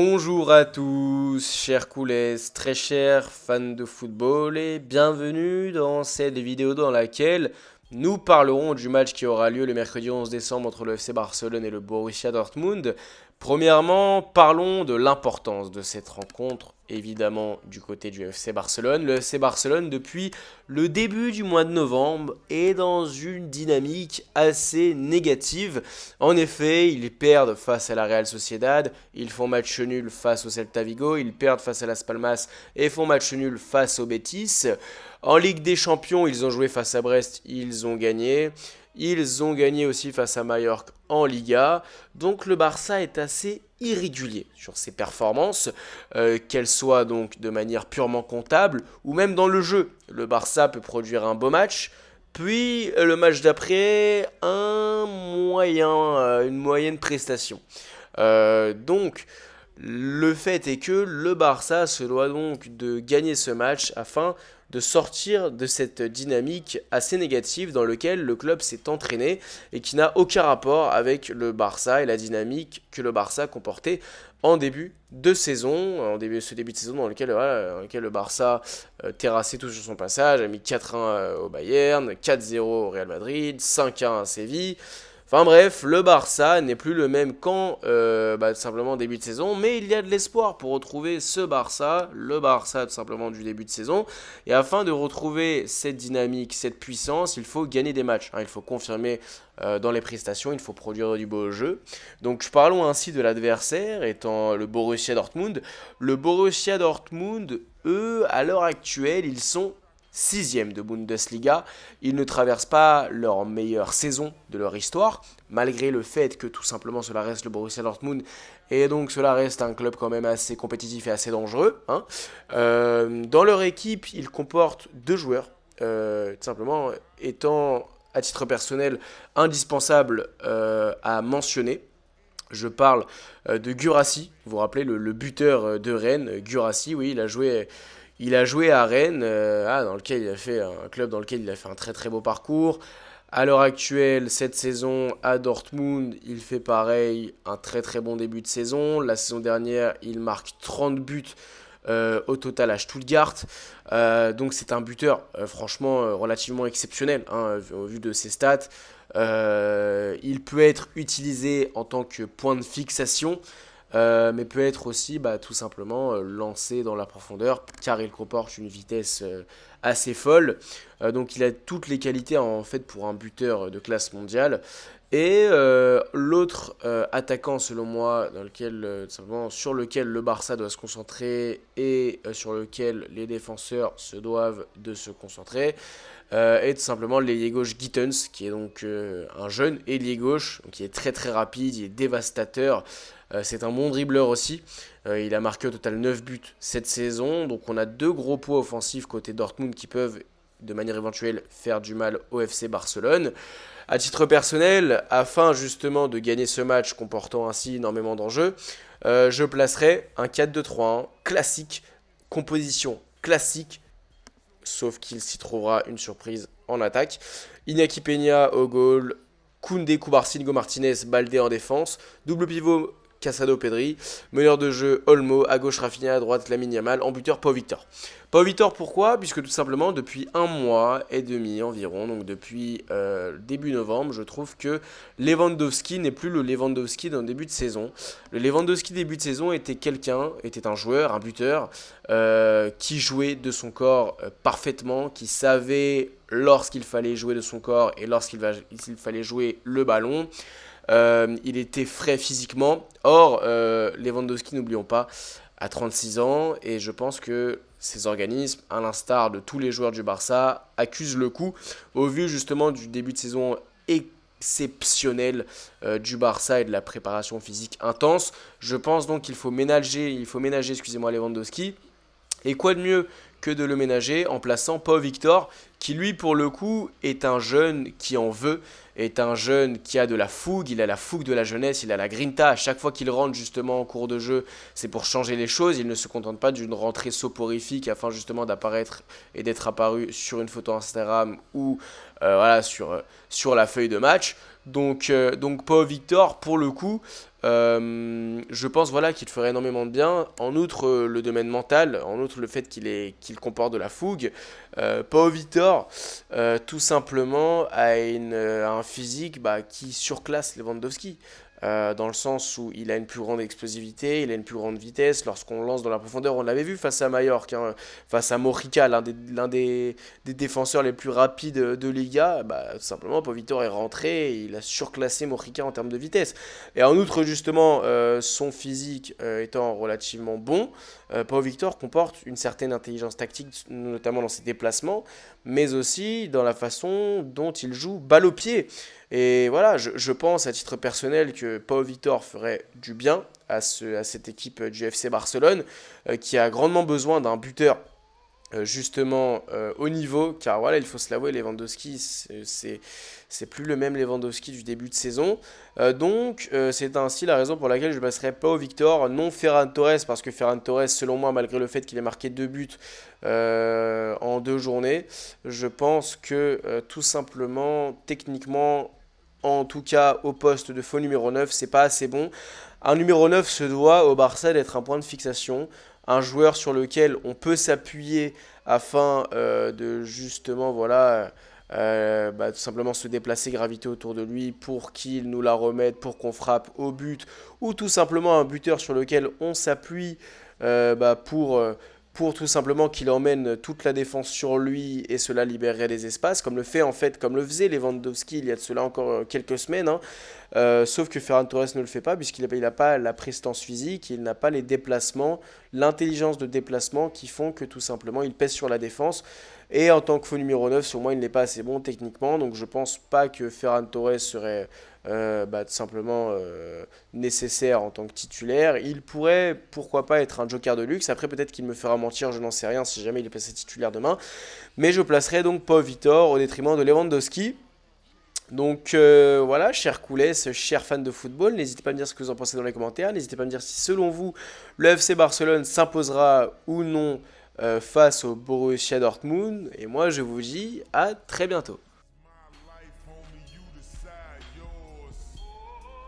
Bonjour à tous, chers coulés, très chers fans de football et bienvenue dans cette vidéo dans laquelle nous parlerons du match qui aura lieu le mercredi 11 décembre entre le FC Barcelone et le Borussia Dortmund. Premièrement, parlons de l'importance de cette rencontre, évidemment du côté du FC Barcelone. Le FC Barcelone, depuis le début du mois de novembre, est dans une dynamique assez négative. En effet, ils perdent face à la Real Sociedad, ils font match nul face au Celta Vigo, ils perdent face à Las Palmas et font match nul face au Betis. En Ligue des Champions, ils ont joué face à Brest, ils ont gagné. Ils ont gagné aussi face à Mallorca en Liga. Donc le Barça est assez irrégulier sur ses performances, qu'elles soient donc de manière purement comptable ou même dans le jeu. Le Barça peut produire un beau match, puis le match d'après, une moyenne prestation. Donc le fait est que le Barça se doit donc de gagner ce match afin de sortir de cette dynamique assez négative dans laquelle le club s'est entraîné et qui n'a aucun rapport avec le Barça et la dynamique que le Barça comportait en début de saison, ce début de saison dans lequel le Barça terrassait tout sur son passage, a mis 4-1 au Bayern, 4-0 au Real Madrid, 5-1 à Séville. Enfin bref, le Barça n'est plus le même qu'en tout simplement début de saison, mais il y a de l'espoir pour retrouver ce Barça, le Barça tout simplement du début de saison. Et afin de retrouver cette dynamique, cette puissance, il faut gagner des matchs, hein. Il faut confirmer dans les prestations, il faut produire du beau jeu. Donc parlons ainsi de l'adversaire étant le Borussia Dortmund. Le Borussia Dortmund, eux, à l'heure actuelle, ils sont sixième de Bundesliga. Ils ne traversent pas leur meilleure saison de leur histoire, malgré le fait que tout simplement cela reste le Borussia Dortmund, et donc cela reste un club quand même assez compétitif et assez dangereux, hein. Dans leur équipe, ils comportent deux joueurs, tout simplement étant à titre personnel indispensables à mentionner. Je parle de Guirassy, vous vous rappelez le buteur de Rennes, Guirassy, oui, il a joué à Rennes, dans lequel il a fait un club dans lequel il a fait un très très beau parcours. À l'heure actuelle, cette saison à Dortmund, il fait pareil, un très très bon début de saison. La saison dernière, il marque 30 buts au total à Stuttgart. Donc c'est un buteur franchement relativement exceptionnel, hein, au vu de ses stats. Il peut être utilisé en tant que point de fixation. Mais peut être aussi tout simplement lancé dans la profondeur car il comporte une vitesse assez folle. Donc il a toutes les qualités en fait pour un buteur de classe mondiale. Et l'autre attaquant selon moi sur lequel le Barça doit se concentrer et sur lequel les défenseurs se doivent de se concentrer est tout simplement l'ailier gauche Gittens, qui est donc un jeune ailier gauche qui est très très rapide, il est dévastateur. C'est un bon dribbleur aussi. Il a marqué au total 9 buts cette saison. Donc on a deux gros poids offensifs côté Dortmund qui peuvent de manière éventuelle faire du mal au FC Barcelone. À titre personnel, afin justement de gagner ce match comportant ainsi énormément d'enjeux, je placerai un 4-2-3-1 classique, composition classique, sauf qu'il s'y trouvera une surprise en attaque. Iñaki Peña au goal, Koundé, Kubarsi, Nico Martinez, Baldé en défense, double pivot Casado, Pedri, meneur de jeu Olmo, à gauche Rafinha, à droite Lamine Yamal, en buteur Pau Victor. Pau Victor pourquoi? Puisque tout simplement depuis un mois et demi environ, donc depuis début novembre, je trouve que Lewandowski n'est plus le Lewandowski d'un début de saison. Le Lewandowski début de saison était un joueur, un buteur, qui jouait de son corps parfaitement, qui savait lorsqu'il fallait jouer de son corps et lorsqu'il fallait jouer le ballon. Il était frais physiquement. Or, Lewandowski, n'oublions pas, a 36 ans et je pense que ces organismes, à l'instar de tous les joueurs du Barça, accusent le coup au vu justement du début de saison exceptionnel du Barça et de la préparation physique intense. Je pense donc qu'il faut ménager Lewandowski. Et quoi de mieux que de le ménager en plaçant Pau Victor, qui lui pour le coup est un jeune qui en veut, est un jeune qui a de la fougue, il a la fougue de la jeunesse, il a la grinta. À chaque fois qu'il rentre justement en cours de jeu, c'est pour changer les choses. Il ne se contente pas d'une rentrée soporifique afin justement d'apparaître et d'être apparu sur une photo Instagram ou sur la feuille de match. Donc Pau Victor, pour le coup, Je pense voilà qu'il ferait énormément de bien. En outre, le domaine mental, en outre le fait qu'il comporte de la fougue, Pau Victor, tout simplement, a un physique qui surclasse Lewandowski. Dans le sens où il a une plus grande explosivité, il a une plus grande vitesse. Lorsqu'on lance dans la profondeur, on l'avait vu face à Mallorca, hein, face à Mojica, des défenseurs les plus rapides de Liga. Tout simplement, Pau Victor est rentré et il a surclassé Mojica en termes de vitesse. Et en outre, justement, son physique étant relativement bon, Pau Victor comporte une certaine intelligence tactique, notamment dans ses déplacements, mais aussi dans la façon dont il joue balle au pied. Et voilà, je pense à titre personnel que Pau Victor ferait du bien à cette équipe du FC Barcelone, qui a grandement besoin d'un buteur justement au niveau, car voilà, il faut se l'avouer, Lewandowski, c'est plus le même Lewandowski du début de saison. C'est ainsi la raison pour laquelle je passerai pas au Victor, non Ferran Torres, parce que Ferran Torres, selon moi, malgré le fait qu'il ait marqué 2 buts en 2 journées, je pense que tout simplement, techniquement, en tout cas au poste de faux numéro 9, c'est pas assez bon. Un numéro 9 se doit au Barça d'être un point de fixation, un joueur sur lequel on peut s'appuyer afin de justement voilà tout simplement se déplacer, graviter autour de lui pour qu'il nous la remette, pour qu'on frappe au but, ou tout simplement un buteur sur lequel on s'appuie pour tout simplement qu'il emmène toute la défense sur lui et cela libérerait des espaces, comme le fait en fait, comme le faisait Lewandowski il y a de cela encore quelques semaines, hein. Sauf que Ferran Torres ne le fait pas puisqu'il n'a pas la prestance physique, il n'a pas les déplacements, l'intelligence de déplacement qui font que tout simplement il pèse sur la défense. Et en tant que faux numéro 9, sur moi, il n'est pas assez bon techniquement. Donc je pense pas que Ferran Torres serait tout simplement nécessaire en tant que titulaire. Il pourrait, pourquoi pas, être un joker de luxe. Après, peut-être qu'il me fera mentir, je n'en sais rien si jamais il est passé titulaire demain. Mais je placerai donc Pau Vitor au détriment de Lewandowski. Donc voilà, cher Koulès, cher fan de football, n'hésitez pas à me dire ce que vous en pensez dans les commentaires. N'hésitez pas à me dire si selon vous le FC Barcelone s'imposera ou non face au Borussia Dortmund. Et moi je vous dis à très bientôt.